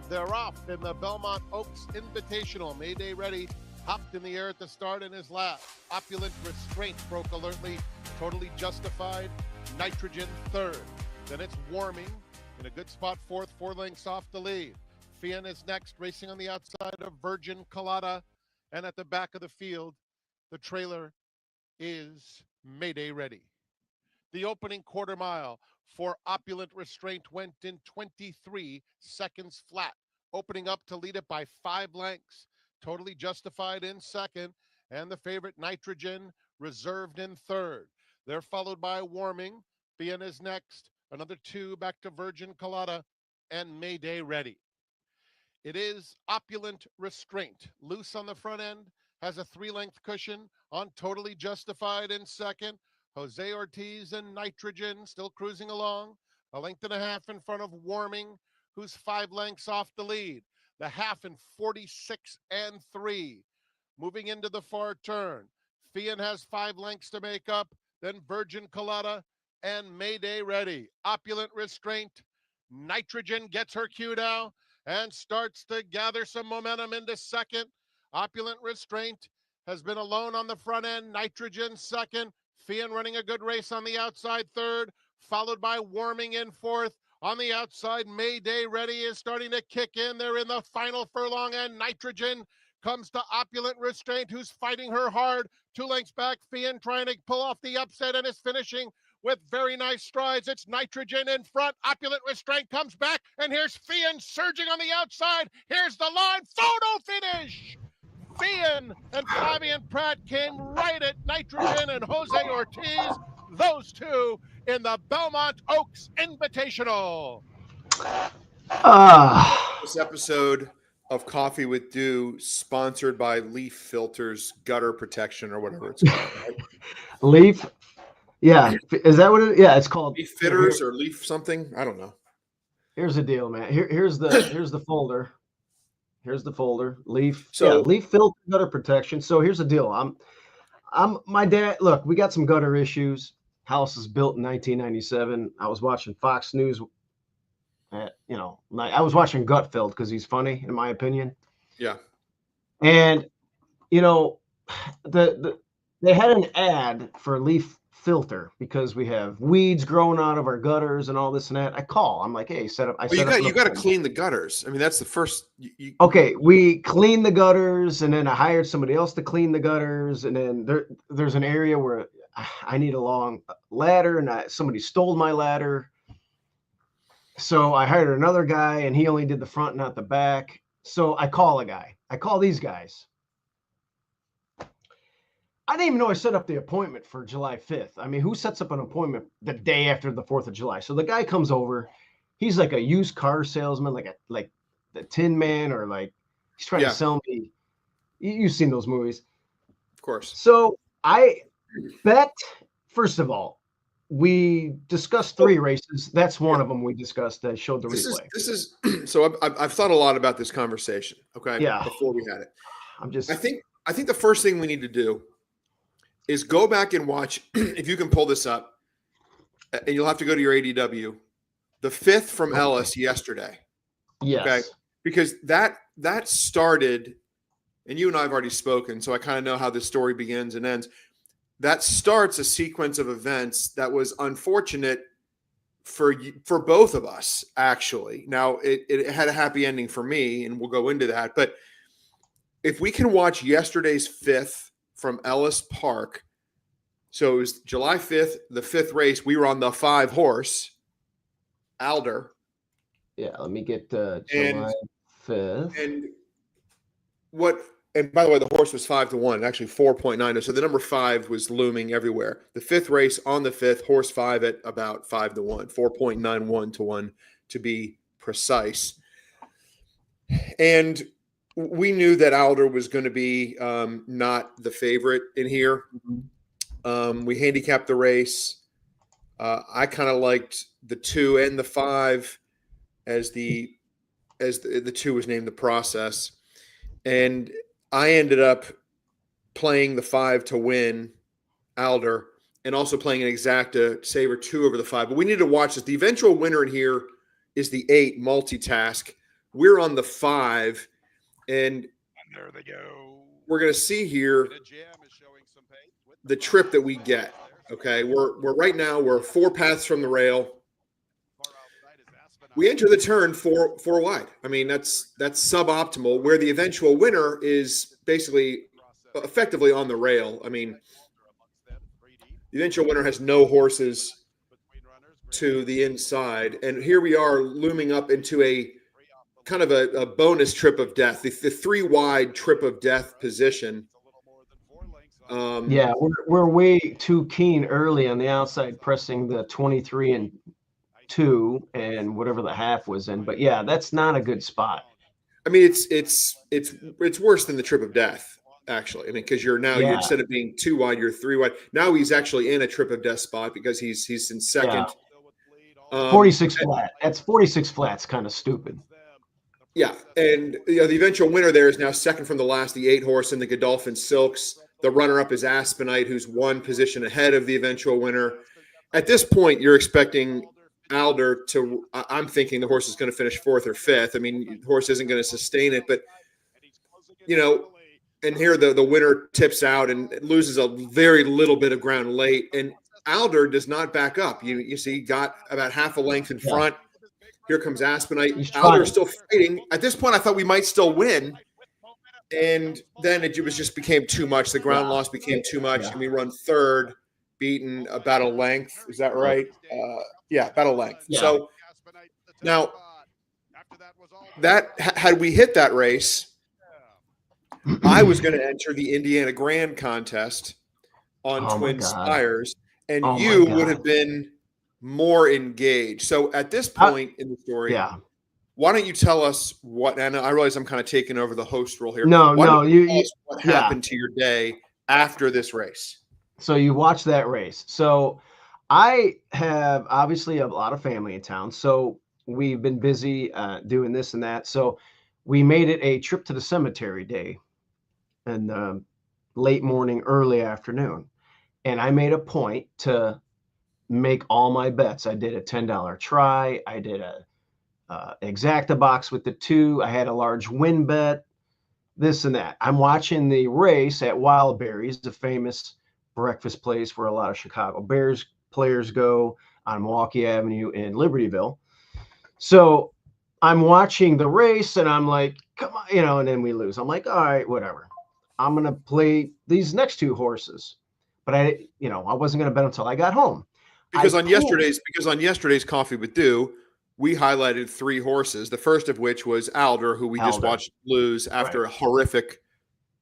They're off in the Belmont Oaks Invitational. Mayday Ready hopped in the air at the start in his lap. Opulent Restraint broke alertly. Totally Justified. Nitrogen third. Then it's Warming in a good spot fourth, 4 lengths off the lead. Fian is next, racing on the outside of Virgin Colada. And at the back of the field, the trailer is Mayday Ready. The opening quarter mile for Opulent Restraint went in 23 seconds flat, opening up to lead it by 5 lengths. Totally Justified in second, and the favorite Nitrogen reserved in third. They're followed by Warming. Fian is next. Another 2 back to Virgin Colada and Mayday Ready. It is Opulent Restraint. Loose on the front end, has a 3-length cushion on Totally Justified in second. Jose Ortiz and Nitrogen still cruising along. 1.5 lengths in front of Warming, who's 5 lengths off the lead. The half in 46 and 3. Moving into the far turn. Fian has 5 lengths to make up. Then Virgin Colada and Mayday Ready. Opulent Restraint. Nitrogen gets her cue now and starts to gather some momentum into second. Opulent Restraint has been alone on the front end. Nitrogen second. Fian running a good race on the outside third, followed by Warming in fourth. On the outside, Mayday Ready is starting to kick in. They're in the final furlong, and Nitrogen comes to Opulent Restraint, who's fighting her hard. 2 lengths back, Fian trying to pull off the upset and is finishing with very nice strides. It's Nitrogen in front. Opulent Restraint comes back, and here's Fian surging on the outside. Here's the line. Photo finish! Fian and Fabian Pratt came right at Nitrogen and Jose Ortiz. Those two in the Belmont Oaks Invitational. This episode of Coffee with Dew, sponsored by Leaf Filters Gutter Protection or whatever it's called. Right? Leaf? Yeah. Is that what it is? Yeah, it's called Leaf Fitters or Leaf something. I don't know. Here's the deal, man. Here's the folder. Here's the folder. Leaf. So, yeah, Leaf Filter Gutter Protection. So here's the deal. I'm my dad. Look, we got some gutter issues. House was built in 1997. I was watching Fox News. I was watching Gutfeld because he's funny, in my opinion. Yeah. And they had an ad for Leaf Filter because we have weeds growing out of our gutters and all this and that. I'm like, hey, you got to clean the gutters. I mean, that's the first. Okay, we cleaned the gutters, and then I hired somebody else to clean the gutters, and then there's an area where I need a long ladder, and somebody stole my ladder. So I hired another guy, and he only did the front, not the back. So I call a guy. I call these guys. I didn't even know I set up the appointment for July 5th. I mean, who sets up an appointment the day after the 4th of July? So the guy comes over. He's like a used car salesman, like the Tin Man, or like he's trying to sell me. You've seen those movies. Of course. So I bet, first of all, we discussed 3 races. That's one of them we discussed. I showed the replay. This is so I've thought a lot about this conversation. Okay. Yeah. Before we had it. I think the first thing we need to do is go back and watch, if you can pull this up, and you'll have to go to your ADW, the 5th from Ellis yesterday. Yes. Okay. Because that started, and you and I have already spoken, so I kind of know how this story begins and ends. That starts a sequence of events that was unfortunate for both of us, actually. Now, it had a happy ending for me, and we'll go into that. But if we can watch yesterday's 5th from Ellis Park. So it was July 5th, the 5th race. We were on the 5 horse, Alder. Yeah, let me get July 5th. And by the way, the horse was 5-1, actually 4.9. So the number 5 was looming everywhere. The 5th race on the 5th, horse 5 at about 5-1, 4.91 to 1 to be precise. And we knew that Alder was going to be not the favorite in here. We handicapped the race. I kind of liked the 2 and the 5 as the 2 was named the Process. And I ended up playing the 5 to win Alder and also playing an exacta Saber 2 over the 5. But we need to watch this. The eventual winner in here is the 8 Multitask, We're on the 5, and there they go. we're going to see here the trip that we get. Okay, we're right now we're 4 paths from the rail. We enter the turn four wide. I mean, that's suboptimal. Where the eventual winner is basically effectively on the rail. I mean, the eventual winner has no horses to the inside, and here we are looming up into a kind of a bonus trip of death, the 3 wide trip of death position. Yeah, we're way too keen early on the outside, pressing the 23 and 2 and whatever the half was in. But yeah, that's not a good spot. I mean, it's worse than the trip of death, actually. I mean, because you're instead of being 2 wide, you're 3 wide. Now he's actually in a trip of death spot because he's in second. Yeah. 46 flat. That's 46 flats. Kind of stupid. Yeah, and the eventual winner there is now second from the last, the 8 horse in the Godolphin Silks. The runner-up is Aspenite, who's 1 position ahead of the eventual winner. At this point, you're expecting Alder to – I'm thinking the horse is going to finish 4th or 5th. I mean, the horse isn't going to sustain it. But, and here the winner tips out and loses a very little bit of ground late. And Alder does not back up. You see, got about half a length in front. Here comes Aspenite. Alder is still fighting. At this point, I thought we might still win. And then it just became too much. The ground loss became too much. And we run 3rd, beaten about a length. Is that right? About a length. Yeah. So now that had we hit that race, I was going to enter the Indiana Grand contest on Twin Spires, and you would have been more engaged. So at this point in the story, why don't you tell us what? And I realize I'm kind of taking over the host role here. What happened to your day after this race? So you watched that race. So I have obviously a lot of family in town. So we've been busy doing this and that. So we made it a trip to the cemetery day in late morning, early afternoon. And I made a point to make all my bets. I did a $10 try. I did a exacta box with the 2. I had a large win bet, this and that. I'm watching the race at Wild Berries, the famous breakfast place where a lot of Chicago Bears players go on Milwaukee Avenue in Libertyville. So I'm watching the race and I'm like, come on, and then we lose. I'm like, all right, whatever. I'm going to play these next 2 horses. But I wasn't going to bet until I got home. Because on yesterday's Coffee with Dew, we highlighted 3 horses, the first of which was Alder, who we just watched lose after a horrific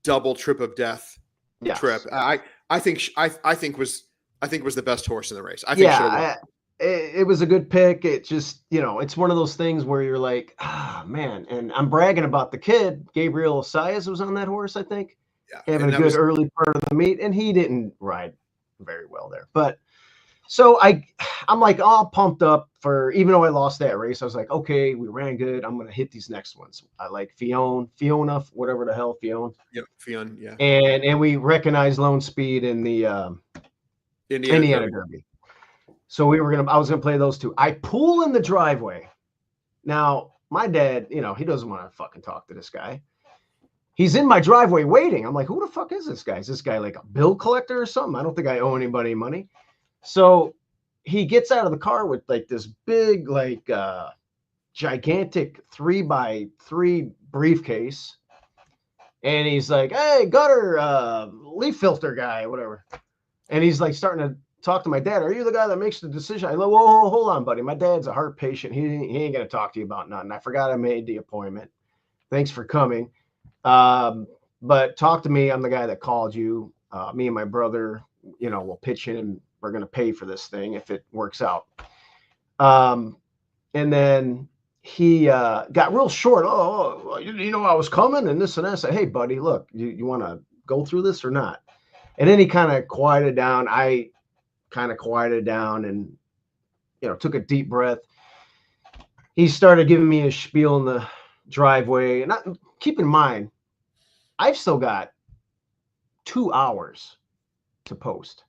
double trip of death trip. I think was the best horse in the race. I think it was a good pick. It just, it's one of those things where you're like, man, and I'm bragging about the kid, Gabriel Saez was on that horse, I think. Yeah. Having a good early part of the meet, and he didn't ride very well there. But so I'm like all pumped up for, even though I lost that race, I was like, okay, we ran good. I'm going to hit these next ones. I like Fiona, whatever the hell, Fiona. Yep, Fiona, yeah. And we recognized Lone Speed in the Indiana Derby. So I was going to play those 2. I pull in the driveway. Now, my dad, he doesn't want to fucking talk to this guy. He's in my driveway waiting. I'm like, who the fuck is this guy? Is this guy like a bill collector or something? I don't think I owe anybody money. So he gets out of the car with like this big, like gigantic 3x3 briefcase. And he's like, hey, gutter, leaf filter guy, whatever. And he's like starting to talk to my dad. Are you the guy that makes the decision? I go, whoa, hold on, buddy. My dad's a heart patient. He ain't going to talk to you about nothing. I forgot I made the appointment. Thanks for coming. But talk to me. I'm the guy that called you. Me and my brother, will pitch in and we're going to pay for this thing if it works out. And then he got real short. Oh, I was coming and this and that. I said, hey, buddy, look, you want to go through this or not? And then he kind of quieted down. I kind of quieted down and, took a deep breath. He started giving me a spiel in the driveway. And keep in mind, I've still got 2 hours to post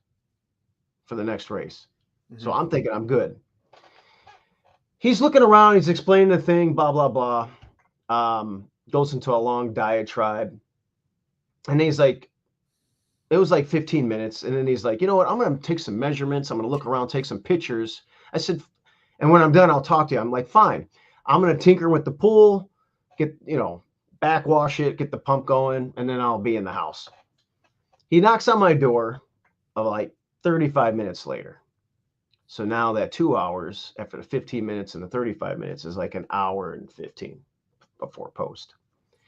for the next race. Mm-hmm. So I'm thinking I'm good. He's looking around. He's explaining the thing, blah, blah, blah. Goes into a long diatribe. And he's like, it was like 15 minutes. And then he's like, you know what? I'm going to take some measurements. I'm going to look around, take some pictures. I said, and when I'm done, I'll talk to you. I'm like, fine. I'm going to tinker with the pool, get, backwash it, get the pump going, and then I'll be in the house. He knocks on my door like 35 minutes later. So now that 2 hours after the 15 minutes and the 35 minutes is like an hour and 15 before post.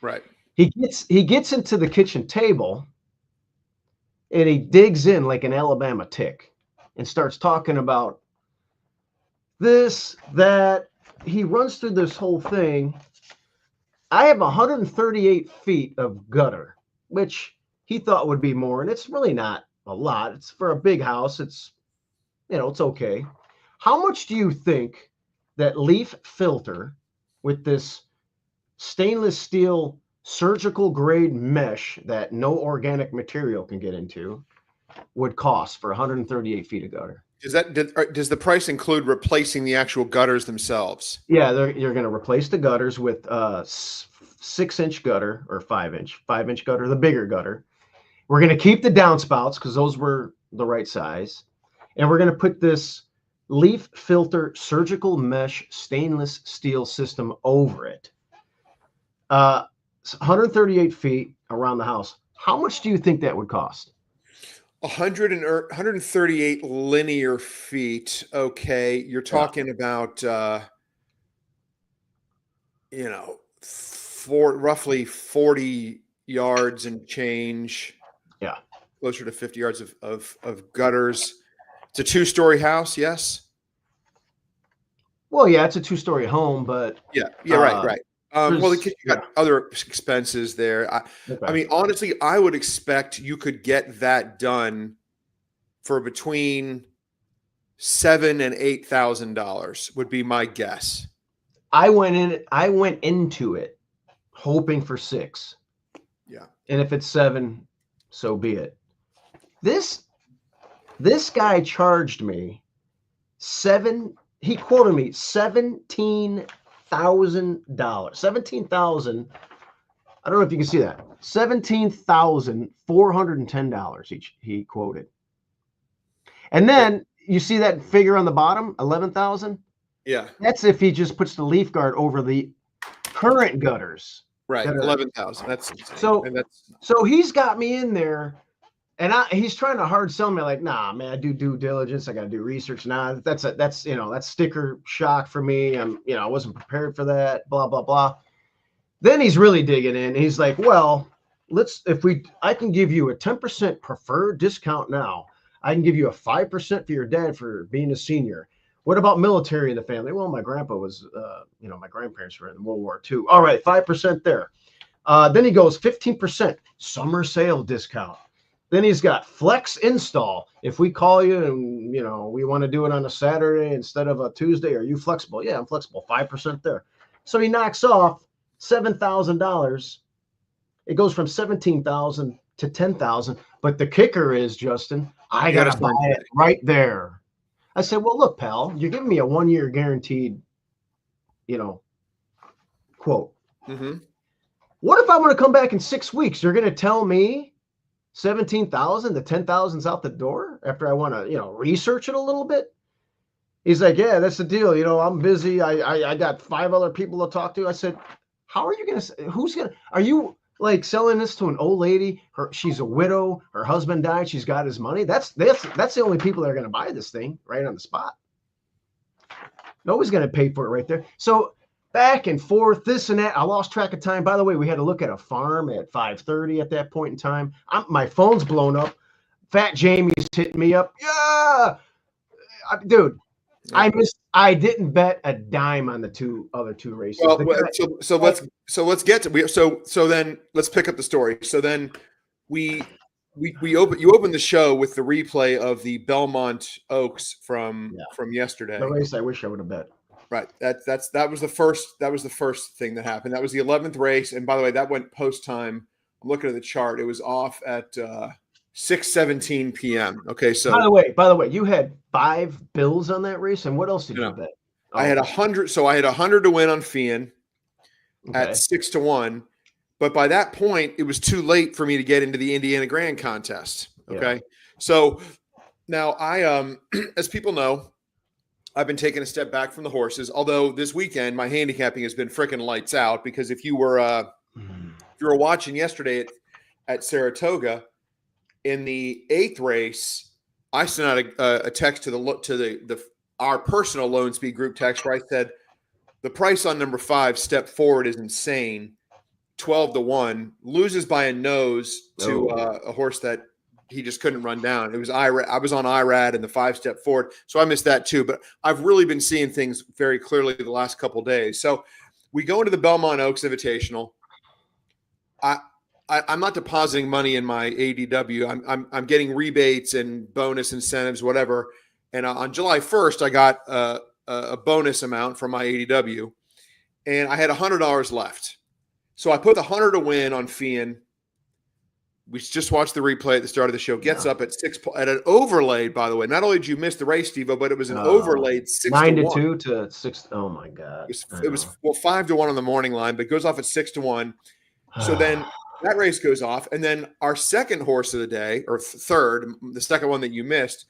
Right. He gets into the kitchen table and he digs in like an Alabama tick and starts talking about this, that. He runs through this whole thing. I have 138 feet of gutter, which he thought would be more, and it's really not a lot. It's for a big house. It's, it's okay. How much do you think that leaf filter with this stainless steel surgical grade mesh that no organic material can get into would cost for 138 feet of gutter? Does the price include replacing the actual gutters themselves? Yeah, you're going to replace the gutters with 6-inch gutter or 5-inch gutter, the bigger gutter. We're going to keep the downspouts because those were the right size. And we're going to put this leaf filter surgical mesh stainless steel system over it. 138 feet around the house. How much do you think that would cost? 138 linear feet. Okay. You're talking about, roughly 40 yards and change. Yeah. Closer to 50 yards of gutters. It's a 2-story house. Yes. Well, yeah, it's a 2-story home, but yeah, right. Well, you got other expenses there. I mean, honestly, I would expect you could get that done for between $7,000 and $8,000 would be my guess. I went into it hoping for 6. Yeah. And if it's 7, so be it. This guy charged me he quoted me $17,000. $17,000. I don't know if you can see that. $17,410 each he quoted. And then you see that figure on the bottom, 11,000? Yeah. That's if he just puts the leaf guard over the current gutters. Right. 11,000. That's insane. So he's got me in there. And he's trying to hard sell me like, nah, man, I do due diligence. I got to do research. Nah, that's sticker shock for me. I wasn't prepared for that, blah, blah, blah. Then he's really digging in. He's like, well, I can give you a 10% preferred discount now. I can give you a 5% for your dad for being a senior. What about military in the family? Well, my grandpa was, my grandparents were in World War II. All right, 5% there. Then he goes 15% summer sale discount. Then he's got flex install. If we call you and, we want to do it on a Saturday instead of a Tuesday, are you flexible? Yeah, I'm flexible. 5% there. So he knocks off $7,000. It goes from 17,000 to 10,000. But the kicker is, Justin, I got to buy it right there. I said, well, look, pal, you're giving me a 1-year guaranteed, quote. Mm-hmm. What if I want to come back in 6 weeks? You're going to tell me 17,000 to 10,000's out the door after I want to, research it a little bit? He's like, yeah, that's the deal. I'm busy. I got 5 other people to talk to. I said, how are you going to, are you like selling this to an old lady? She's a widow. Her husband died. She's got his money. That's the only people that are going to buy this thing right on the spot. Nobody's going to pay for it right there. So back and forth, this and that. I lost track of time. By the way, we had to look at a farm at 5:30 at that point in time. My phone's blown up. Fat Jamie's hitting me up. Yeah, dude. I didn't bet a dime on the other two races. Well, let's get to so then let's pick up the story. So then you open the show with the replay of the Belmont Oaks from yesterday. The race I wish I would have bet. Right. That was the first thing that happened. That was the 11th race. And by the way, that went post time. I'm looking at the chart. It was off at 6:17 p.m. Okay. So by the way, you had 5 bills on that race. And what else did you bet? I had 100. So I had 100 to win on Fian. at 6-1. But by that point, it was too late for me to get into the Indiana Grand contest. Okay. Yeah. So now I, as people know, I've been taking a step back from the horses, although this weekend my handicapping has been freaking lights out, because if you were watching yesterday at Saratoga in the 8th race, I sent out a text to our personal Lone Speed group text where I said, the price on number 5, Step Forward, is insane. 12-1, loses by a nose to a horse that he just couldn't run down. It was IRAD. I was on IRAD and the 5 Step Forward, so I missed that too. But I've really been seeing things very clearly the last couple of days. So we go into the Belmont Oaks Invitational. I'm not depositing money in my ADW. I'm getting rebates and bonus incentives, whatever. And on July 1st, I got a bonus amount from my ADW, and I had $100 left. So I put the 100 to win on Fian. We just watched the replay at the start of the show. Gets up at 6 at an overlaid, by the way. Not only did you miss the race, Stevo, but it was an overlaid 6-1. 9-2 to 6. Oh my God. It was 5-1 on the morning line, but goes off at 6-1. So then that race goes off. And then our second horse of the day, or third, the second one that you missed,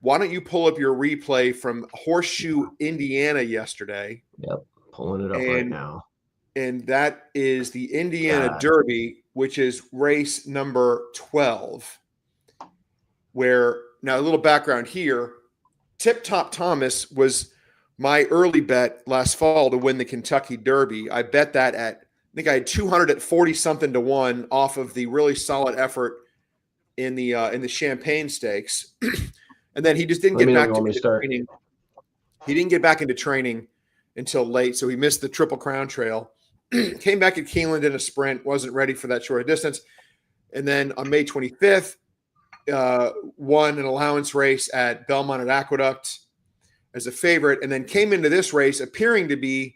why don't you pull up your replay from Horseshoe, Indiana yesterday? Yep. Pulling it up right now. And that is the Indiana Derby, which is race number 12. Where, now a little background here, Tip Top Thomas was my early bet last fall to win the Kentucky Derby. I bet that I think I had 200 at 40-something to 1 off of the really solid effort in the Champagne Stakes. And then he just didn't get back into training. He didn't get back into training until late, so he missed the Triple Crown Trail. Came back at Keeneland in a sprint, wasn't ready for that short distance. And then on May 25th, won an allowance race at Belmont at Aqueduct as a favorite, and then came into this race appearing to be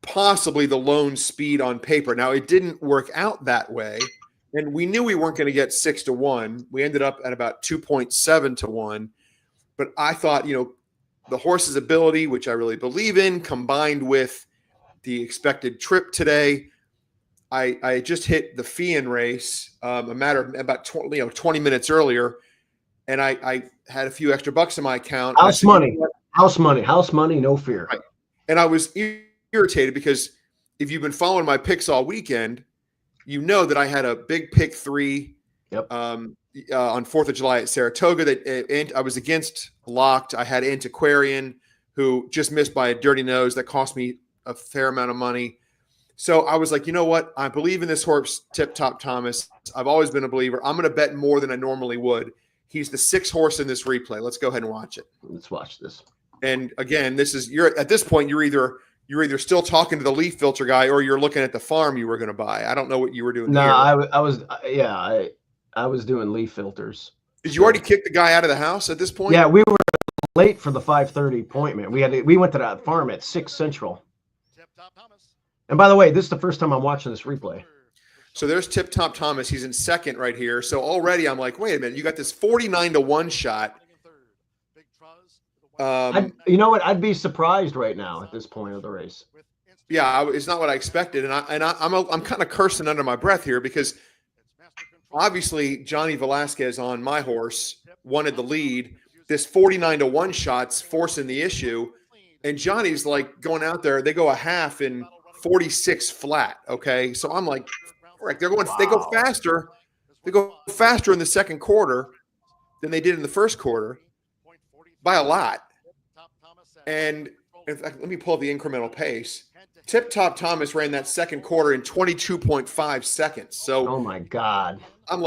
possibly the Lone Speed on paper. Now, it didn't work out that way, and we knew we weren't going to get 6-1. We ended up at about 2.7 to 1. But I thought, the horse's ability, which I really believe in, combined with the expected trip today. I just hit the Fian race about 20 minutes earlier, and I had a few extra bucks in my account. House money, no fear. Right. And I was irritated because if you've been following my picks all weekend, you know that I had a big pick 3 on 4th of July at Saratoga that I was against locked. I had Antiquarian, who just missed by a dirty nose that cost me a fair amount of money. So I was like, you know what? I believe in this horse, Tip Top Thomas. I've always been a believer. I'm going to bet more than I normally would. He's the 6th horse in this replay. Let's go ahead and watch it. Let's watch this. And again, you're at this point, you're either still talking to the leaf filter guy or you're looking at the farm you were going to buy. I don't know what you were doing. No, I was doing leaf filters. Did you already kick the guy out of the house at this point? Yeah, we were late for the 5:30 appointment. We went to that farm at 6 Central. And by the way, this is the first time I'm watching this replay. So there's Tip Top Thomas. He's in second right here. So already I'm like, wait a minute, you got this 49-1 shot. You know what? I'd be surprised right now at this point of the race. Yeah, it's not what I expected, and I'm kind of cursing under my breath here because obviously Johnny Velasquez on my horse wanted the lead. This 49-1 shot's forcing the issue, and Johnny's like going out there. They go a half in 46 flat. Okay, so I'm like, correct. They go faster. They go faster in the second quarter than they did in the first quarter by a lot. And in fact, let me pull up the incremental pace. Tip Top Thomas ran that second quarter in 22.5 seconds. So, oh my God. I'm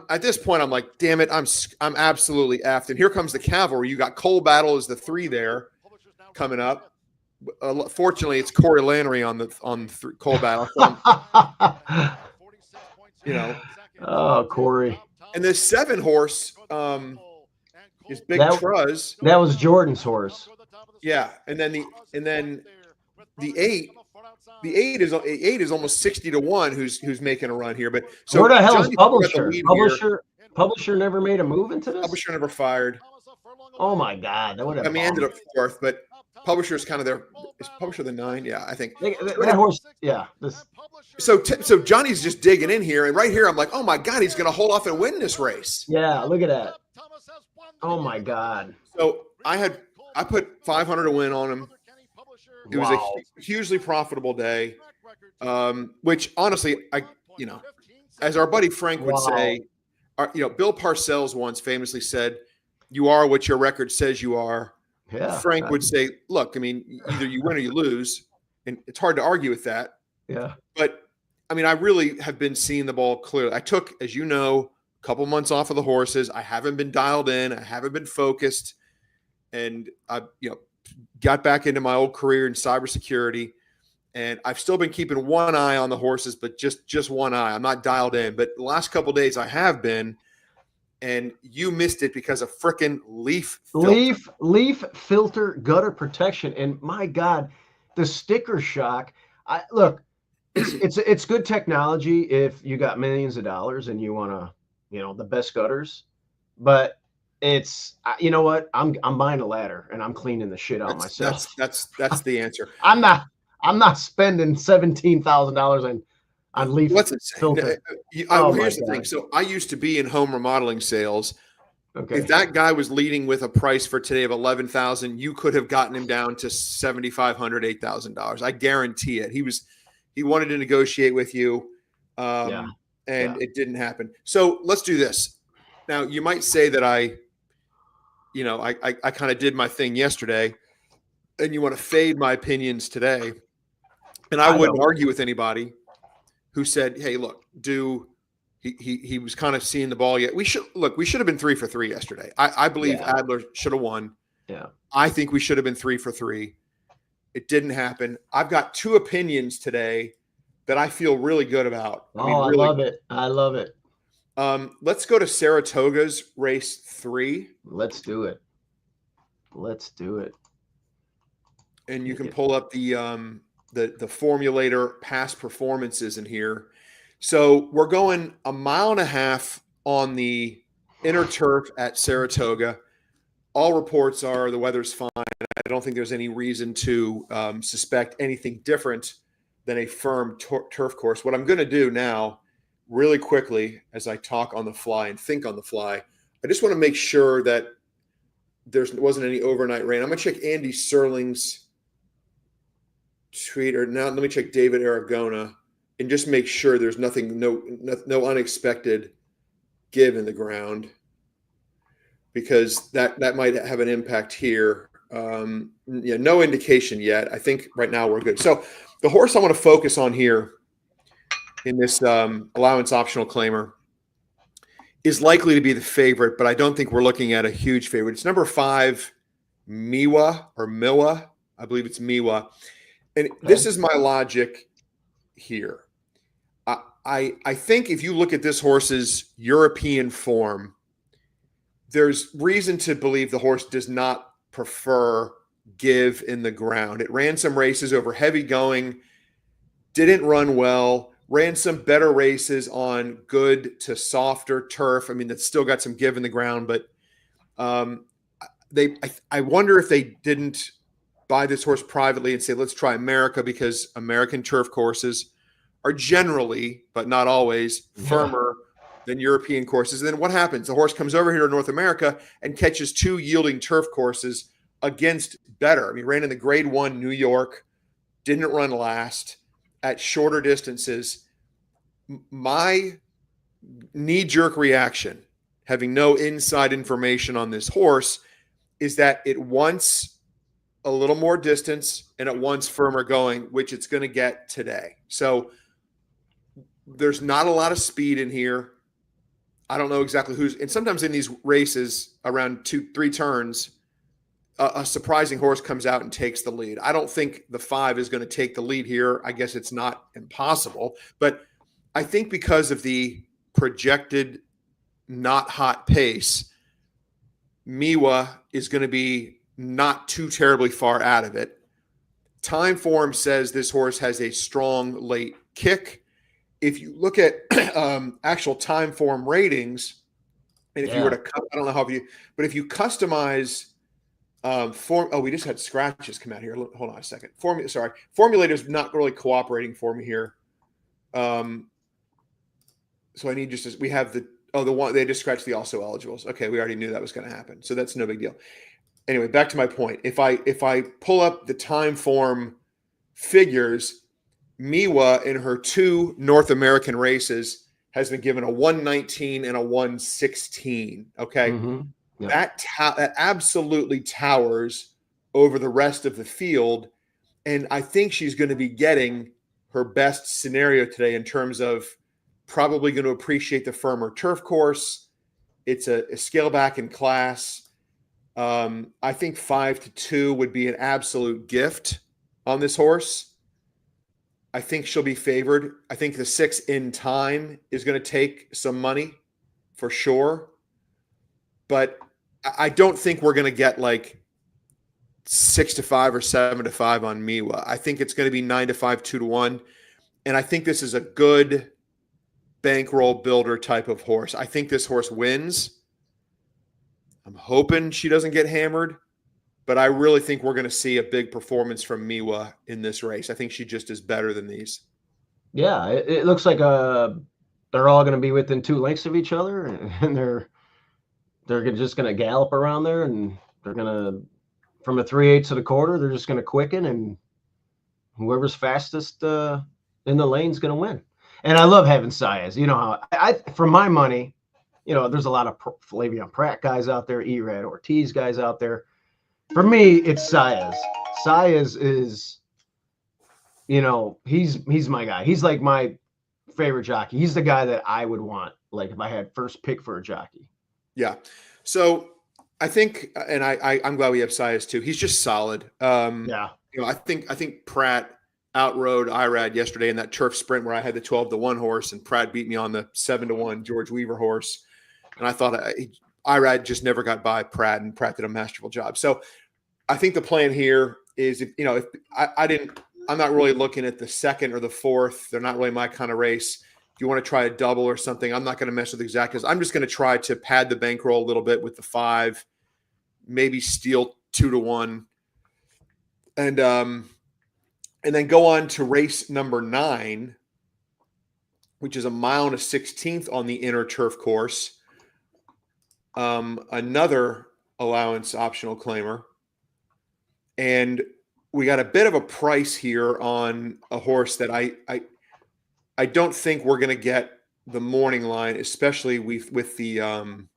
at this point, I'm like, damn it, I'm absolutely effed. And here comes the cavalry. You got Coal Battle as the 3 there coming up. Fortunately, it's Corey Lannery on Coal Battle. Oh, Corey. And the 7 horse is Big Truz. That was Jordan's horse. Yeah, and then the 8. The 8 is almost 60-1 who's making a run here. But so where the hell is Publisher? Publisher never made a move into this? Publisher never fired. Oh my God. That would have ended up 4th, but Publisher's kind of their is Publisher the 9? Yeah, I think. That horse, yeah. So Johnny's just digging in here, and right here I'm like, oh my God, he's going to hold off and win this race. Yeah, look at that. Oh my God. So I put 500 to win on him. It was a hugely profitable day, which honestly, as our buddy Frank would say, Bill Parcells once famously said, "You are what your record says you are." Yeah. Frank would say, "Look, I mean, either you win or you lose," and it's hard to argue with that. Yeah. But I mean, I really have been seeing the ball clearly. I took, as you know, a couple months off of the horses. I haven't been dialed in. I haven't been focused, and I, got back into my old career in cybersecurity, and I've still been keeping one eye on the horses, but just one eye. I'm not dialed in, but the last couple of days I have been, and you missed it because of frickin' leaf filter gutter protection. And my God, the sticker shock. Look, it's good technology if you got millions of dollars and you want to, the best gutters, but it's, you know what? I'm buying a ladder and I'm cleaning the shit out myself. That's the answer. I'm not spending $17,000 on leaf filter. Here's the thing. So I used to be in home remodeling sales. Okay. If that guy was leading with a price for today of $11,000, you could have gotten him down to $7,500, $8,000. I guarantee it. He wanted to negotiate with you, and it didn't happen. So let's do this. Now you might say that I kind of did my thing yesterday, and you want to fade my opinions today. And I wouldn't argue with anybody who said, "Hey, look, he was kind of seeing the ball yet." We should have been 3 for 3 yesterday. I believe Adler should have won. Yeah. I think we should have been 3 for 3. It didn't happen. I've got 2 opinions today that I feel really good about. I love it. I love it. Let's go to Saratoga's race 3. Let's do it. And you can pull up the formulator past performances in here. So we're going 1.5 miles on the inner turf at Saratoga. All reports are the weather's fine. I don't think there's any reason to suspect anything different than a firm turf course. What I'm going to do now, really quickly, as I talk on the fly and think on the fly, I just want to make sure that there wasn't any overnight rain. I'm going to check Andy Serling's tweet, or now let me check David Aragona and just make sure there's nothing, no unexpected give in the ground, because that might have an impact here. No indication yet. I think right now we're good. So the horse I want to focus on here in this allowance optional claimer is likely to be the favorite, but I don't think we're looking at a huge favorite. It's number 5, Miwa. I believe it's Miwa. And this is my logic here. I think if you look at this horse's European form, there's reason to believe the horse does not prefer give in the ground. It ran some races over heavy going, didn't run well, ran some better races on good to softer turf. I mean, that's still got some give in the ground, but I wonder if they didn't buy this horse privately and say, let's try America, because American turf courses are generally, but not always, firmer than European courses. And then what happens? The horse comes over here to North America and catches 2 yielding turf courses against better. I mean, ran in the grade 1 New York, didn't run last at shorter distances. My knee-jerk reaction, having no inside information on this horse, is that it wants a little more distance and it wants firmer going, which it's going to get today. So there's not a lot of speed in here. I don't know exactly who's, and sometimes in these races around 2-3 turns, a surprising horse comes out and takes the lead. I don't think the 5 is going to take the lead here. I guess it's not impossible, but I think because of the projected not hot pace, Miwa is going to be not too terribly far out of it. Time form says this horse has a strong late kick. If you look at actual time form ratings, and if you were to, I don't know how you, but if you customize We just had scratches come out here. Hold on a second. Formulator's not really cooperating for me here. So I need we have the one they just scratched the also eligibles. Okay, we already knew that was going to happen, so that's no big deal. Anyway, back to my point. If I pull up the time form figures, Miwa in her 2 North American races has been given a 119 and a 116. Okay. Mm-hmm. Yep. That absolutely towers over the rest of the field. And I think she's going to be getting her best scenario today in terms of probably going to appreciate the firmer turf course. It's a scale back in class. I think 5-2 would be an absolute gift on this horse. I think she'll be favored. I think the 6 In Time is going to take some money for sure. But I don't think we're going to get like 6-5 or 7-5 on Miwa. I think it's going to be 9-5, 2-1. And I think this is a good bankroll builder type of horse. I think this horse wins. I'm hoping she doesn't get hammered, but I really think we're going to see a big performance from Miwa in this race. I think she just is better than these. Yeah, it looks like they're all going to be within 2 lengths of each other, and they're just going to gallop around there, and they're going to, from a 3/8 of the quarter, they're just going to quicken, and whoever's fastest in the lane is going to win. And I love having Saez. You know how I for my money, you know, there's a lot of Flavien Prat guys out there, Erad Ortiz guys out there. For me, it's Saez. Saez is, you know, he's my guy. He's like my favorite jockey. He's the guy that I would want, like if I had first pick for a jockey. Yeah. So I think, and I'm glad we have Saez too. He's just solid. Yeah. You know, I think Pratt outrode Irad yesterday in that turf sprint where I had the 12-1 horse and Pratt beat me on the 7-1 George Weaver horse. And I thought Irad just never got by Pratt, and Pratt did a masterful job. So I think the plan here is, if I'm not really looking at the second or the fourth. They're not really my kind of race. If you want to try a double or something, I'm not going to mess with exactas. I'm just going to try to pad the bankroll a little bit with the 5, maybe steal 2-1, and then go on to race number 9, which is a 1.16 on the inner turf course. Another allowance optional claimer. And we got a bit of a price here on a horse that I don't think we're going to get the morning line, especially with the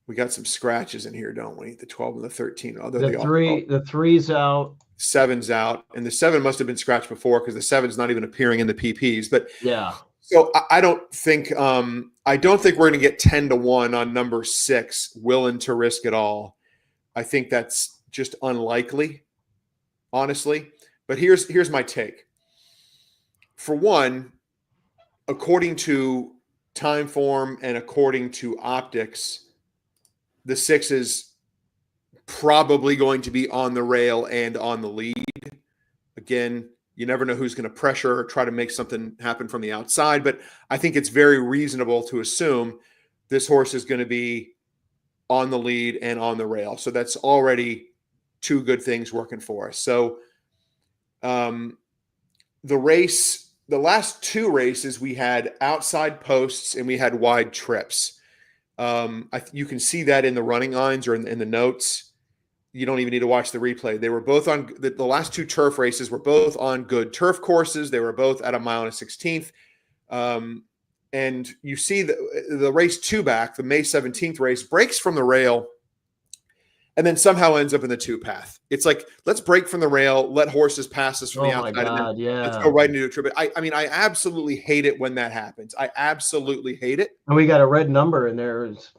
we got some scratches in here, don't we? The 12 and the 13. The 3's out. 7's out, and the 7 must have been scratched before because the 7's not even appearing in the PPs. But yeah, so I don't think we're going to get 10-1 on number 6, Willing to Risk It All. I think that's just unlikely, honestly. But here's my take. For one, according to time form and according to optics, the 6 is probably going to be on the rail and on the lead. Again, you never know who's going to pressure or try to make something happen from the outside, but I think it's very reasonable to assume this horse is going to be on the lead and on the rail. So that's already 2 good things working for us. So the last 2 races, we had outside posts and we had wide trips. You can see that in the running lines or in the notes. You don't even need to watch the replay. They were both on the last 2 turf races were both on good turf courses. They were both at a 1.16 and you see the race 2 back, the May 17th race, breaks from the rail and then somehow ends up in the 2 path. It's like, let's break from the rail, let horses pass us from the outside. My God, let's go right into a trip. I mean, I absolutely hate it when that happens. I absolutely hate it. And we got a red number in there. It's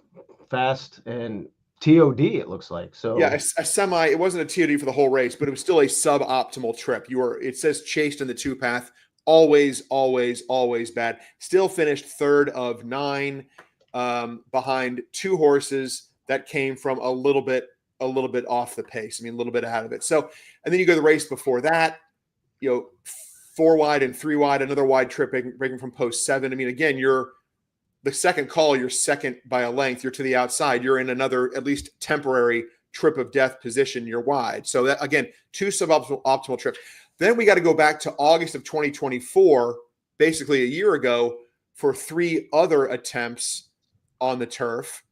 fast and TOD, it looks like. So yeah, a semi. It wasn't a TOD for the whole race, but it was still a suboptimal trip. It says chased in the 2 path. Always, always, always bad. Still finished 3rd of 9 behind 2 horses that came from a little bit off the pace. I mean, a little bit out of it. So, and then you go to the race before that, 4 wide and 3 wide, another wide trip breaking from post 7. I mean, again, you're the second call, you're second by a length. You're to the outside. You're in another at least temporary trip of death position, you're wide. So that, again, 2 suboptimal trips. Then we got to go back to August of 2024, basically a year ago, for 3 other attempts on the turf,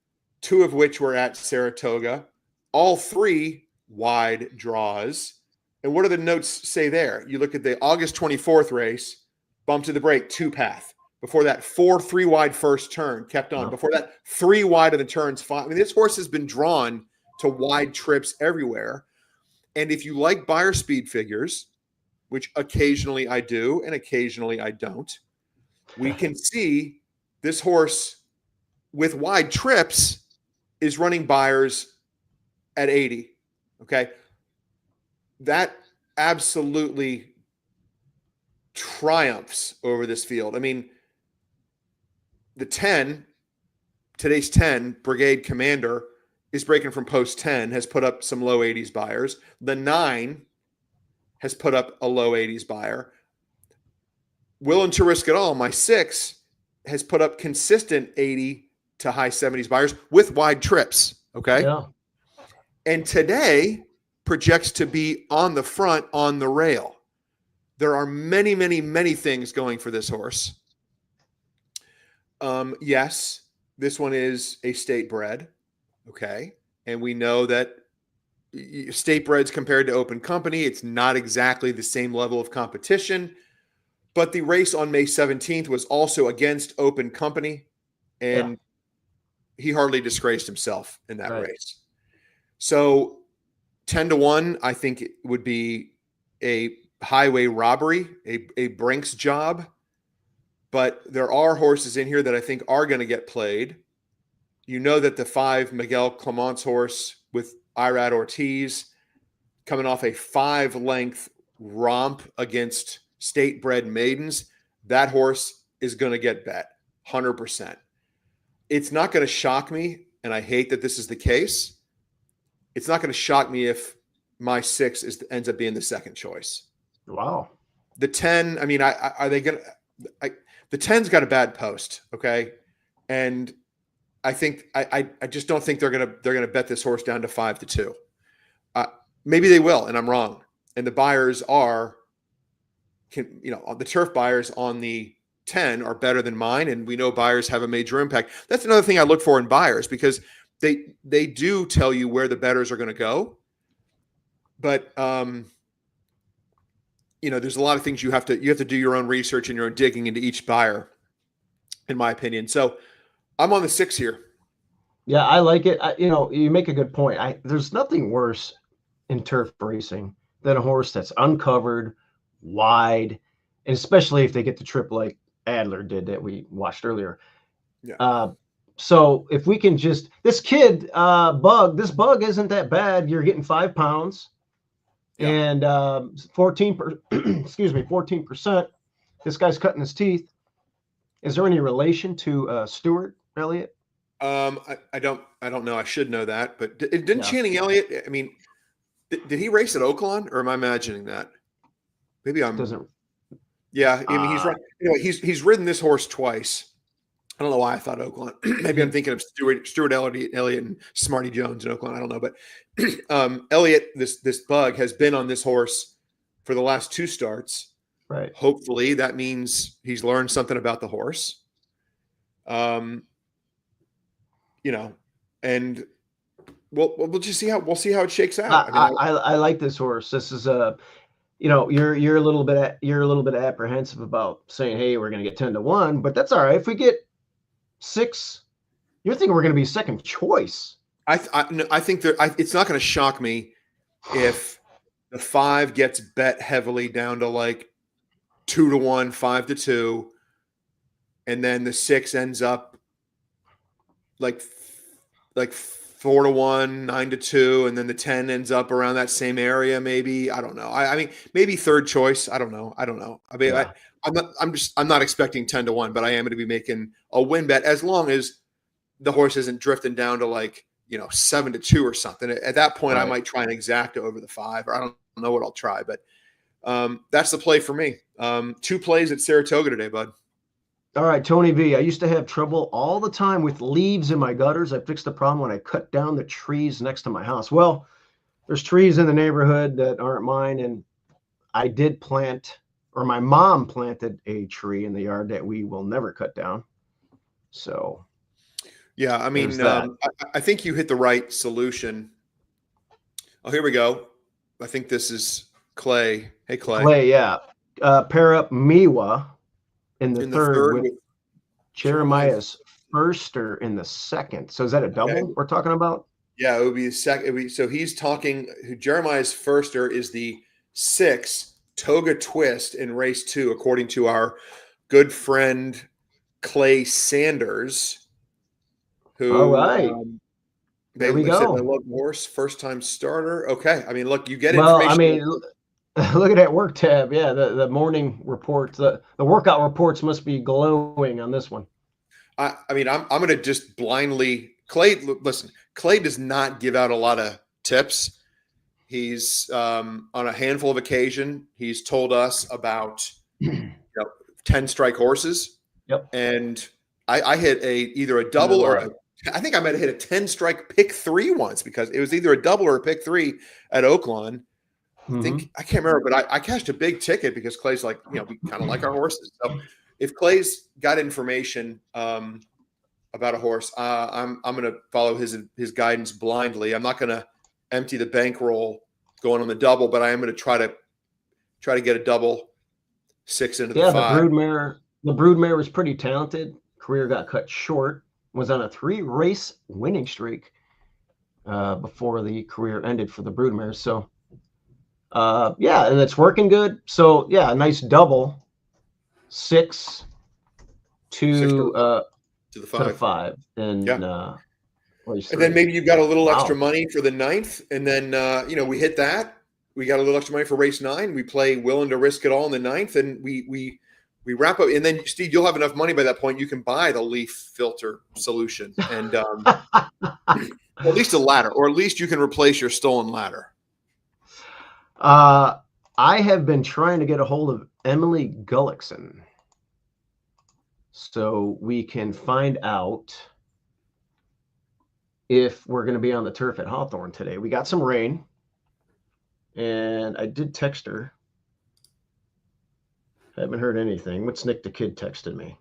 2 of which were at Saratoga, all 3 wide draws. And what do the notes say there? You look at the August 24th race, bump to the break, 2 path. Before that, 4 3 wide first turn, kept on. Before that, 3 wide of the turns, 5. I mean, this horse has been drawn to wide trips everywhere. And if you like Beyer speed figures, which occasionally I do and occasionally I don't, we can see this horse with wide trips is running Beyers at 80. Okay. That absolutely triumphs over this field. I mean, the 10, today's 10, Brigade Commander, is breaking from post 10, has put up some low 80s Beyers. The 9 has put up a low 80s Beyer. Willing to Risk It All, my 6, has put up consistent 80 to high 70s Beyers with wide trips. Okay. Yeah. And today projects to be on the front, on the rail. There are many, many, many things going for this horse. Yes, this one is a state bred. Okay. And we know that state breds compared to open company, it's not exactly the same level of competition. But the race on May 17th was also against open company, and he hardly disgraced himself in that race. So 10-1, I think it would be a highway robbery, a Brinks job. But there are horses in here that I think are going to get played. You know that the 5 Miguel Clement's horse with Irad Ortiz coming off a 5-length romp against state-bred maidens, that horse is going to get bet 100%. It's not going to shock me, and I hate that this is the case. It's not going to shock me if my 6 ends up being the second choice. Wow. The 10, I mean, are they going to? The 10's got a bad post, okay, and I think I just don't think they're gonna bet this horse down to 5-2. Maybe they will, and I'm wrong. And the Beyers are, the turf Beyers on the 10 are better than mine, and we know Beyers have a major impact. That's another thing I look for in Beyers, because they do tell you where the bettors are going to go, but there's a lot of things you have to do your own research and your own digging into each Beyer, in my opinion. So I'm on the 6 here. Yeah, I like it. You make a good point. There's nothing worse in turf racing than a horse that's uncovered, wide, and especially if they get the trip like Adler did that we watched earlier. Yeah. So if we can just, this kid, this bug isn't that bad. You're getting 5 pounds and 14%. This guy's cutting his teeth. Is there any relation to Stuart Elliott? I don't know. I should know that, but didn't Channing Elliott? I mean, did he race at Oaklawn, or am I imagining that? Maybe I'm. Doesn't. Yeah, I mean, he's right. He's ridden this horse twice. I don't know why I thought Oaklawn. Maybe I'm thinking of Stuart Elliott and Smarty Jones in Oaklawn. I don't know, but Elliott, this bug, has been on this horse for the last 2 starts. Right. Hopefully, that means he's learned something about the horse. And we'll just see how it shakes out. I like this horse. This is you're a little bit apprehensive about saying, hey, we're going to get 10-1, but that's all right. If we get 6, you're thinking we're going to be second choice. I think it's not going to shock me if the 5 gets bet heavily down to like 2-1, 5-2, and then the 6 ends up like 4-1, 9-2, and then the 10 ends up around that same area. Maybe, I don't know. I mean, maybe third choice. I don't know. I mean, yeah. I'm not expecting 10-1, but I am going to be making a win bet as long as the horse isn't drifting down to 7-2 or something. At that point, right, I might try an exacta over the 5, or I don't know what I'll try, but that's the play for me. 2 plays at Saratoga today, bud. All right, Tony V. I used to have trouble all the time with leaves in my gutters. I fixed the problem when I cut down the trees next to my house. Well, there's trees in the neighborhood that aren't mine, and I did plant, or my mom planted a tree in the yard that we will never cut down. So Yeah, I mean, there's that. I think you hit the right solution. Oh, here we go. I think this is Clay. Hey, Clay. Clay, yeah. Pair up Miwa in the In the third third with with Jeremiah. Jeremiah's Firster in the second. So is that a double Okay. we're talking about? Yeah, it would be the second. So he's talking. Jeremiah's Firster is the 6 Toga Twist in race 2, according to our good friend Clay Sanders, who All right. There we they said go. I love the horse, first time starter. Okay, I mean, look, you get Well, I information. mean, look at that work tab. Yeah, the morning reports, the workout reports must be glowing on this one. I mean, I'm going to just blindly Clay. Listen, Clay does not give out a lot of tips. He's on a handful of occasion. He's told us about 10 strike horses. Yep. And I hit either a double or I think I might have hit a 10 strike pick 3 once, because it was either a double or a pick 3 at Oaklawn. I can't remember, but I cashed a big ticket because Clay's like, we kind of like our horses. So if Clay's got information about a horse, I'm going to follow his guidance blindly. I'm not going to empty the bankroll going on the double, but I am going to try to get a double 6 into the 5. The broodmare was pretty talented. Career got cut short. Was on a 3-race winning streak before the career ended for the broodmare. So yeah, and it's working good. So yeah, a nice double 6 to the 5. And and then maybe you've got a little extra money for the 9th, and then we hit that. We got a little extra money for race 9. We play Willing to Risk It All in the 9th, and we wrap up. And then Steve, you'll have enough money by that point. You can buy the leaf filter solution, and at least a ladder, or at least you can replace your stolen ladder. I have been trying to get a hold of Emily Gullickson so we can find out if we're going to be on the turf at Hawthorne today. We got some rain, and I did text her. Haven't heard anything. What's Nick the Kid texted me?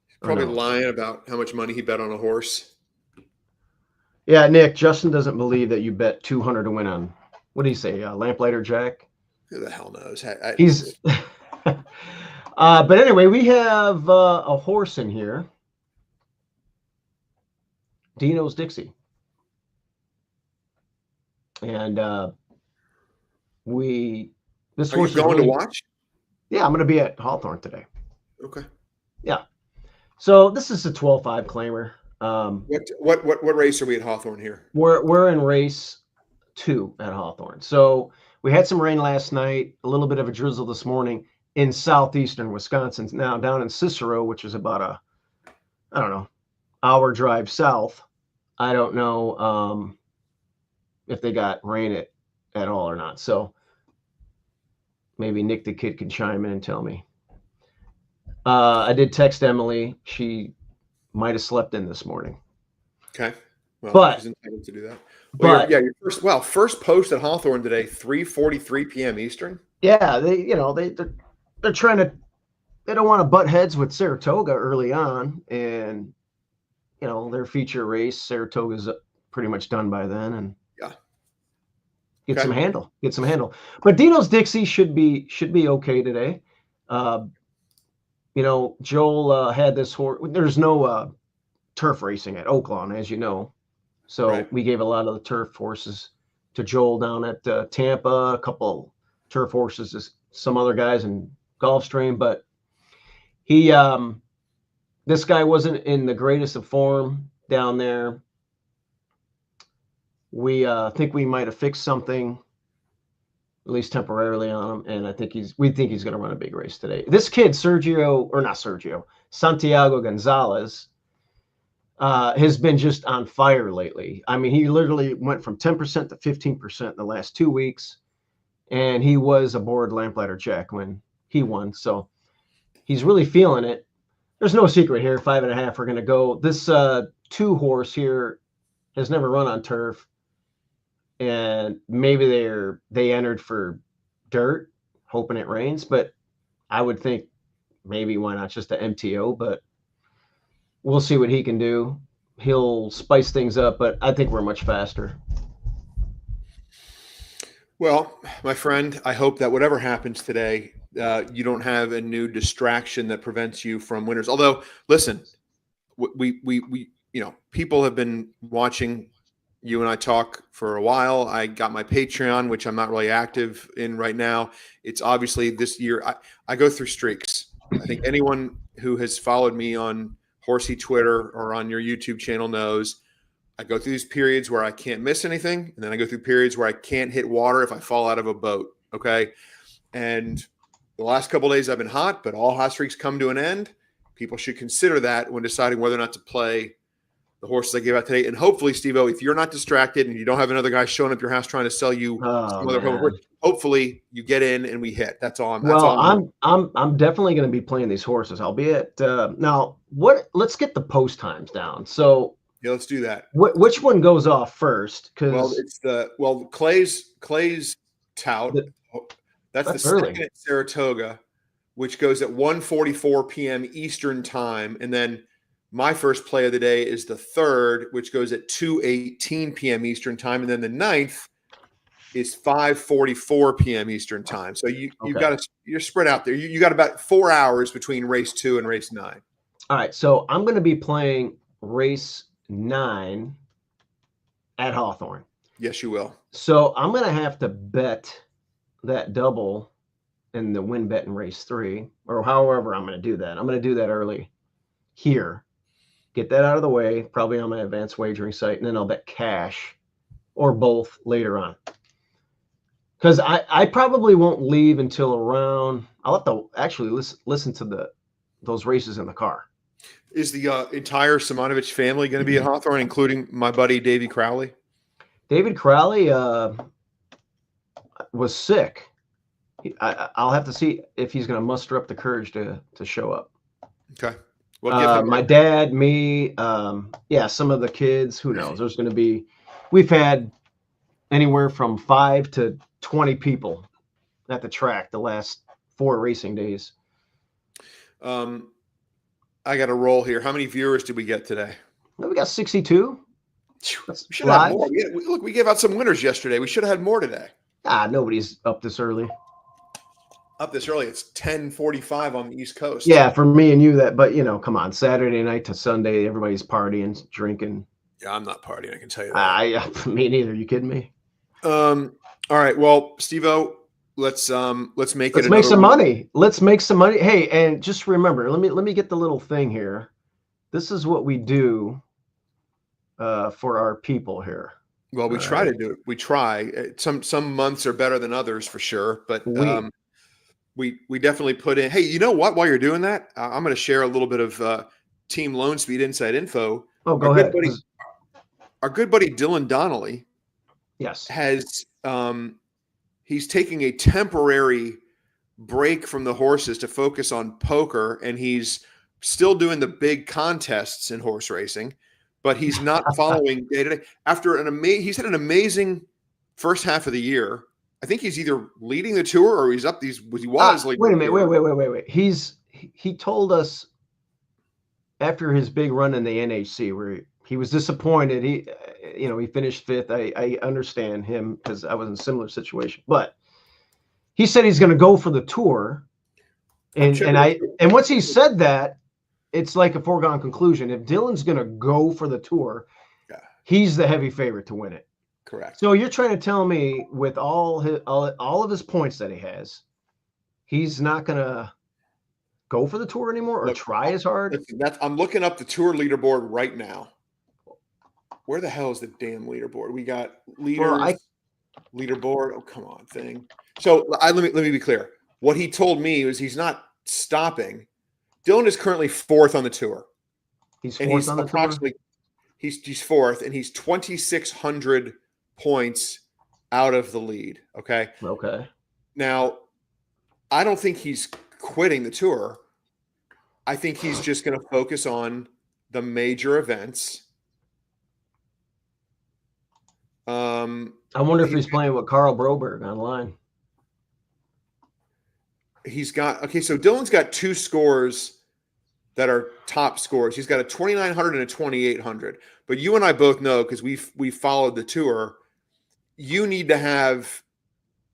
He's probably lying about how much money he bet on a horse. Yeah, Nick, Justin doesn't believe that you bet 200 to win on, what do you say, Lamplighter Jack? Who the hell knows? He's but anyway, we have a horse in here. Dino's Dixie. And this horse is going to watch? Yeah, I'm going to be at Hawthorne today. Okay. Yeah. So this is a 12-5 claimer. What race are we at Hawthorne here? We're in race 2 at Hawthorne. So we had some rain last night, a little bit of a drizzle this morning in southeastern Wisconsin. Now down in Cicero, which is about hour drive south. I don't know if they got rain at all or not. So maybe Nick the Kid can chime in and tell me. I did text Emily. She might have slept in this morning. Okay. Well, but she's entitled to do that. Well, your first post at Hawthorne today, 3:43 p.m. Eastern. Yeah, they're trying to, they don't want to butt heads with Saratoga early on, and their feature race, Saratoga's pretty much done by then, and get some handle. But Dino's Dixie should be okay today. Joel had this horse. There's no turf racing at Oaklawn, as you know. So we gave a lot of the turf horses to Joel down at Tampa, a couple turf horses to some other guys in Gulfstream. But this guy wasn't in the greatest of form down there. We think we might have fixed something, at least temporarily, on him, and we think he's going to run a big race today. This kid, Santiago Gonzalez, has been just on fire lately. I mean, he literally went from 10% to 15% in the last 2 weeks, and he was aboard Lamplighter Jack when he won. So He's really feeling it. There's no secret here. 5.5 are going to go. This 2 horse here has never run on turf, and maybe they entered for dirt, hoping it rains. But I would think maybe why not just the MTO? But we'll see what he can do. He'll spice things up, but I think we're much faster. Well, my friend, I hope that whatever happens today, you don't have a new distraction that prevents you from winners. Although, listen, we people have been watching you and I talk for a while. I got my Patreon, which I'm not really active in right now. It's obviously this year. I go through streaks. I think anyone who has followed me on Horsey Twitter or on your YouTube channel knows I go through these periods where I can't miss anything, and then I go through periods where I can't hit water if I fall out of a boat. Okay, and the last couple of days I've been hot, but all hot streaks come to an end. People should consider that when deciding whether or not to play the horses I gave out today. And hopefully, Steve-O, if you're not distracted and you don't have another guy showing up your house trying to sell you some other horse, hopefully you get in and we hit. That's all. I'm definitely going to be playing these horses, albeit now. Let's get the post times down. So yeah, let's do that. Which one goes off first? Because Clay's tout. That's the early. Second at Saratoga, which goes at 1:44 p.m. Eastern time, and then my first play of the day is the third, which goes at 2:18 p.m. Eastern time, and then the 9th is 5:44 p.m. Eastern time. So you're spread out there. You got about 4 hours between race 2 and race 9. All right, so I'm going to be playing race 9 at Hawthorne. Yes, you will. So I'm going to have to bet that double in the win bet in race 3, or however I'm going to do that. I'm going to do that early here. Get that out of the way, probably on my advanced wagering site, and then I'll bet cash or both later on. Because I probably won't leave until around. I'll have to actually listen to those races in the car. Is the entire Simonovich family going to be at Hawthorne, including my buddy Davey Crowley? David Crowley was sick. I'll have to see if he's going to muster up the courage to show up. Okay. Well, my dad, me, some of the kids. Who knows? There's going to be. We've had anywhere from 5 to 20 people at the track the last 4 racing days. I got a roll here. How many viewers did we get today? We got 62. We should have more. We gave out some winners yesterday. We should have had more today. Nobody's up this early. Up this early? It's 10:45 on the East Coast. Yeah, for me and you but come on, Saturday night to Sunday, everybody's partying, drinking. Yeah, I'm not partying. I can tell you that. Me neither. You kidding me? All right. Well, Steve-O, let's make it. Let's make some money. Let's make some money. Hey, and just remember, let me get the little thing here. This is what we do for our people here. Well, we try to do it. We try. Some months are better than others for sure, but we definitely put in. Hey, you know what? While you're doing that, I'm going to share a little bit of Team Loan Speed inside info. Oh, go ahead. Our good buddy Dylan Donnelly, yes, has he's taking a temporary break from the horses to focus on poker, and he's still doing the big contests in horse racing, but he's not following day to day. After he's had an amazing first half of the year. I think he's either leading the tour or he's up. He was. Wait a minute. Wait. He told us after his big run in the NHC where he was disappointed. He finished 5th. I understand him because I was in a similar situation, but he said he's going to go for the tour. And once he said that, it's like a foregone conclusion. If Dylan's going to go for the tour, he's the heavy favorite to win it. Correct. So you're trying to tell me with all of his points that he has, he's not going to go for the tour anymore or try as hard? I'm looking up the tour leaderboard right now. Where the hell is the damn leaderboard? We got leaders, leaderboard. Oh, come on, thing. So let me be clear. What he told me was he's not stopping. Dylan is currently 4th on the tour. He's 4th on the tour? He's 4th, and he's 2,600 points out of the lead. Okay. Okay. Now, I don't think he's quitting the tour. I think he's just going to focus on the major events. I wonder if he's playing with Carl Broberg online. He's got, okay, so Dylan's got 2 scores that are top scores. He's got a 2,900 and a 2,800. But you and I both know, because we followed the tour, you need to have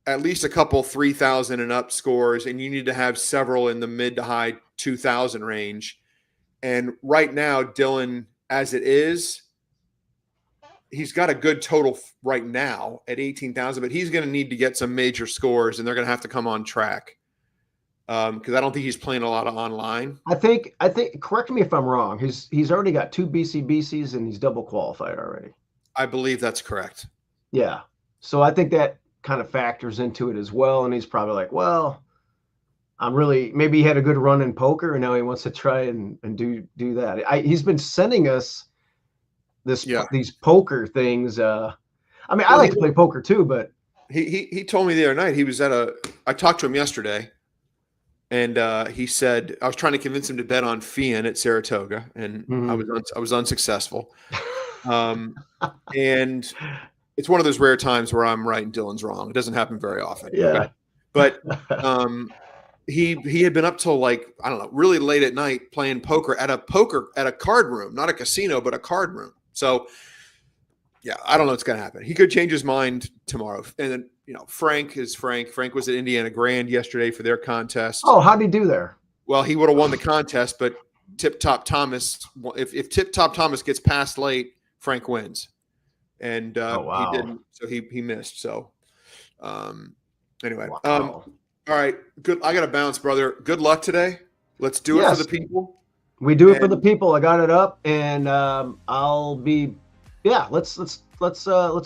at least a couple 3,000 and up scores, and you need to have several in the mid to high 2,000 range. And right now, Dylan, as it is, he's got a good total right now at 18,000, but he's going to need to get some major scores, and they're going to have to come on track. Because I don't think he's playing a lot of online. I think. Correct me if I'm wrong. He's already got 2 BCBCs and he's double qualified already. I believe that's correct. Yeah. So I think that kind of factors into it as well. And he's probably like, well, maybe he had a good run in poker and now he wants to try and do that. He's been sending us these poker things. I like to play poker too, but he told me the other night he was I talked to him yesterday. And he said, I was trying to convince him to bet on Fian at Saratoga, and I was unsuccessful. And it's one of those rare times where I'm right and Dylan's wrong. It doesn't happen very often. Yeah. Okay? But he had been up till like, I don't know, really late at night playing poker at a card room, not a casino, but a card room. So yeah, I don't know what's going to happen. He could change his mind tomorrow. And then, Frank is Frank. Frank was at Indiana Grand yesterday for their contest. Oh, how'd he do there? Well, he would have won the contest, but Tip Top Thomas, if Tip Top Thomas gets past late, Frank wins. And he didn't, so he missed. So anyway, wow. All right, good. I got to bounce, brother. Good luck today. Let's do it for the people. We do it for the people. I got it up, and I'll be. Yeah, let's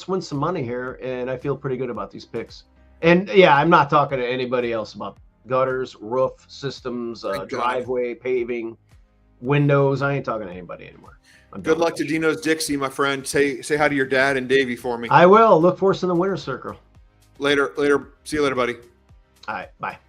win some money here, and I feel pretty good about these picks. And yeah, I'm not talking to anybody else about gutters, roof systems, driveway paving, windows. I ain't talking to anybody anymore. Good luck to Dino's Dixie, my friend. Say hi to your dad and Davey for me. I will. Look for us in the winner's circle. Later. See you later, buddy. All right, bye.